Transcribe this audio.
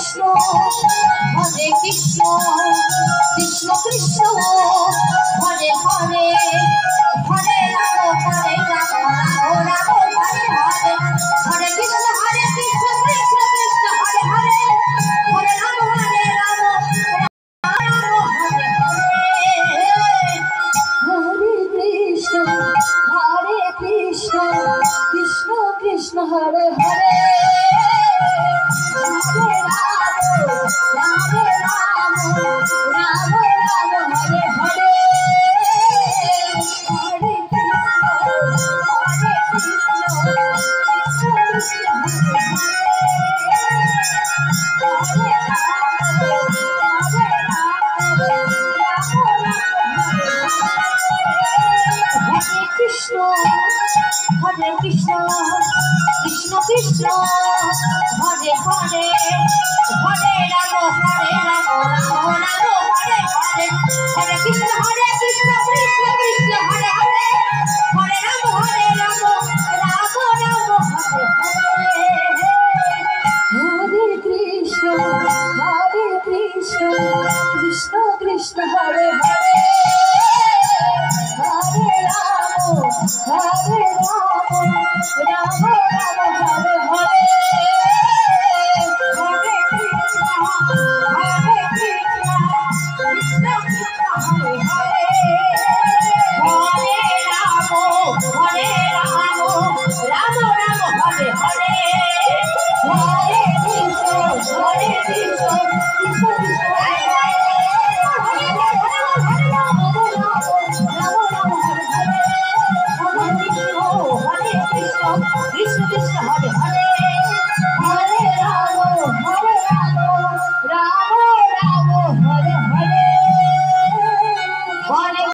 Krishna Hare Krishna Krishna Krishna Hare Hare Hare Ram Hare Ram Ram Ram Hare Hare Hare Krishna Krishna Krishna Hare Hare Hare Ram Hare Ram Ram Hare Hare Krishna Krishna Krishna Hare Hare Hare Ram Ram Ram Ram Hare Hare Hare Krishna Hare Krishna Krishna Krishna Hare Hare Hare Ram Ram Ram Hare Hare Hare Krishna Krishna Krishna Hare Hare Hare Ram Ram Ram Hare Hare Krishna Krishna Krishna Hare Hare Hare Ram Ram Ram Hare Hare Hare Krishna